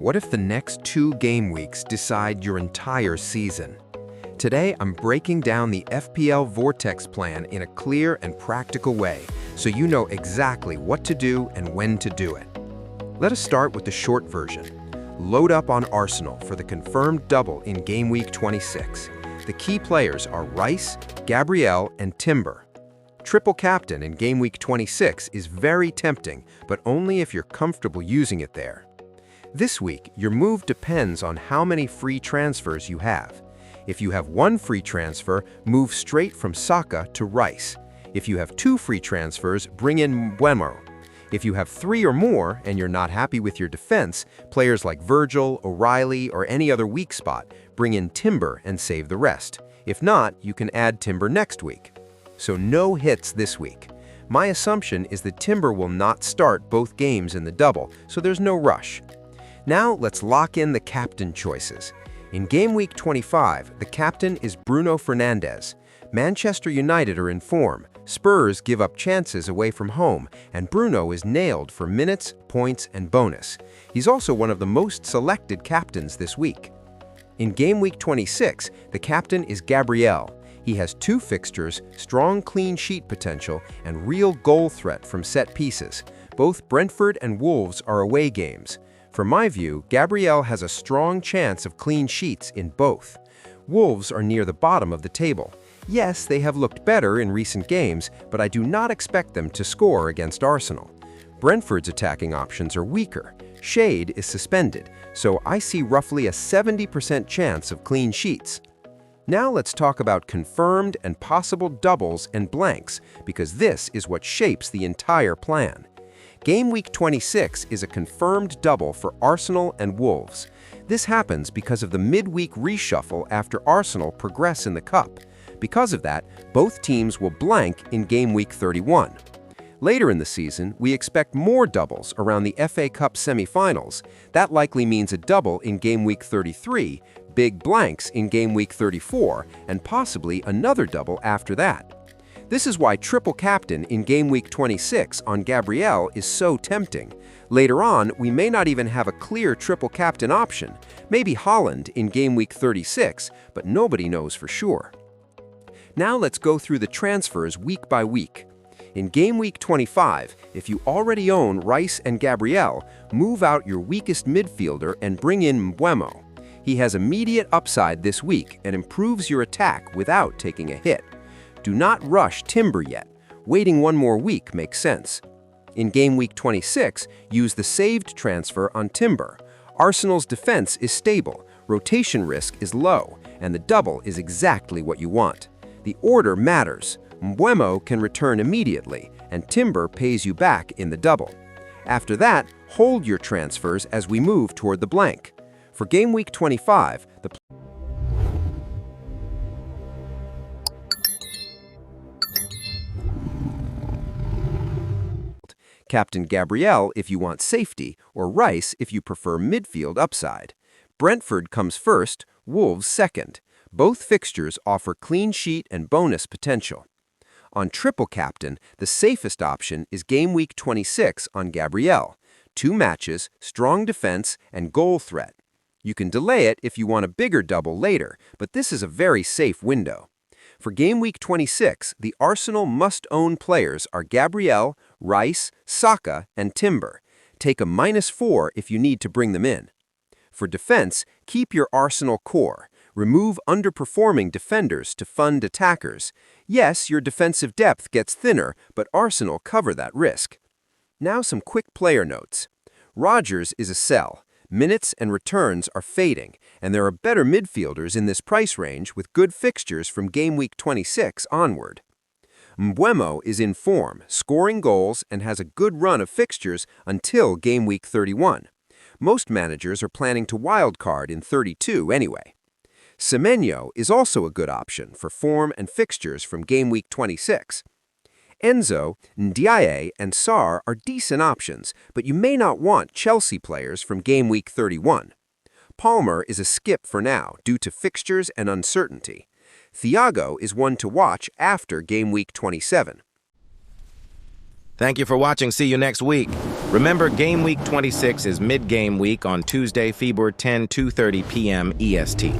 What if the next 2 game weeks decide your entire season? Today, I'm breaking down the FPL Vortex plan in a clear and practical way, so you know exactly what to do and when to do it. Let us start with the short version. Load up on Arsenal for the confirmed double in Game Week 26. The key players are Rice, Gabriel, and Timber. Triple captain in Game Week 26 is very tempting, but only if you're comfortable using it there. This week, your move depends on how many free transfers you have. If you have 1 free transfer, move straight from Saka to Rice. If you have 2 free transfers, bring in Mbeumo. If you have 3 or more and you're not happy with your defense, players like Virgil, O'Reilly, or any other weak spot, bring in Timber and save the rest. If not, you can add Timber next week. So no hits this week. My assumption is that Timber will not start both games in the double, so there's no rush. Now let's lock in the captain choices. In Game Week 25, the captain is BRUNO FERNANDEZ. Manchester United are in form, Spurs give up chances away from home, and Bruno is nailed for minutes, points, and bonus. He's also one of the most selected captains this week. In Game Week 26, the captain is Gabriel. He has 2 fixtures, strong clean sheet potential, and real goal threat from set pieces. Both Brentford and Wolves are away games. From my view, Gabriel has a strong chance of clean sheets in both. Wolves are near the bottom of the table. Yes, they have looked better in recent games, but I do not expect them to score against Arsenal. Brentford's attacking options are weaker. Shade is suspended, so I see roughly a 70% chance of clean sheets. Now let's talk about confirmed and possible doubles and blanks, because this is what shapes the entire plan. Game Week 26 is a confirmed double for Arsenal and Wolves. This happens because of the midweek reshuffle after Arsenal progress in the Cup. Because of that, both teams will blank in Game Week 31. Later in the season, we expect more doubles around the FA Cup semi-finals. That likely means a double in Game Week 33, big blanks in Game Week 34, and possibly another double after that. This is why triple captain in Game Week 26 on Gabriel is so tempting. Later on, we may not even have a clear triple captain option. Maybe Haaland in Game Week 36, but nobody knows for sure. Now let's go through the transfers week by week. In Game Week 25, if you already own Rice and Gabriel, move out your weakest midfielder and bring in Mbeumo. He has immediate upside this week and improves your attack without taking a hit. Do not rush Timber yet. Waiting 1 more week makes sense. In Game Week 26, use the saved transfer on Timber. Arsenal's defense is stable, rotation risk is low, and the double is exactly what you want. The order matters. Mbeumo can return immediately, and Timber pays you back in the double. After that, hold your transfers as we move toward the blank. For Game Week 25, the Captain Gabriel if you want safety, or Rice if you prefer midfield upside. Brentford comes first, Wolves second. Both fixtures offer clean sheet and bonus potential. On triple captain, the safest option is Game Week 26 on Gabriel. 2 matches, strong defense, and goal threat. You can delay it if you want a bigger double later, but this is a very safe window. For Game Week 26, the Arsenal must-own players are Gabriel, Rice, Saka, and Timber. Take a -4 if you need to bring them in. For defense, keep your Arsenal core. Remove underperforming defenders to fund attackers. Yes, your defensive depth gets thinner, but Arsenal cover that risk. Now some quick player notes. Rodgers is a sell. Minutes and returns are fading, and there are better midfielders in this price range with good fixtures from Game Week 26 onward. Mbeumo is in form, scoring goals, and has a good run of fixtures until Game Week 31. Most managers are planning to wildcard in 32 anyway. Semenyo is also a good option for form and fixtures from Game Week 26. Enzo, Ndiaye, and Sarr are decent options, but you may not want Chelsea players from Game Week 31. Palmer is a skip for now due to fixtures and uncertainty. Thiago is one to watch after Game Week 27. Thank you for watching. See you next week. Remember, Game Week 26 is mid-game week on Tuesday, February 10, 2:30 p.m. EST.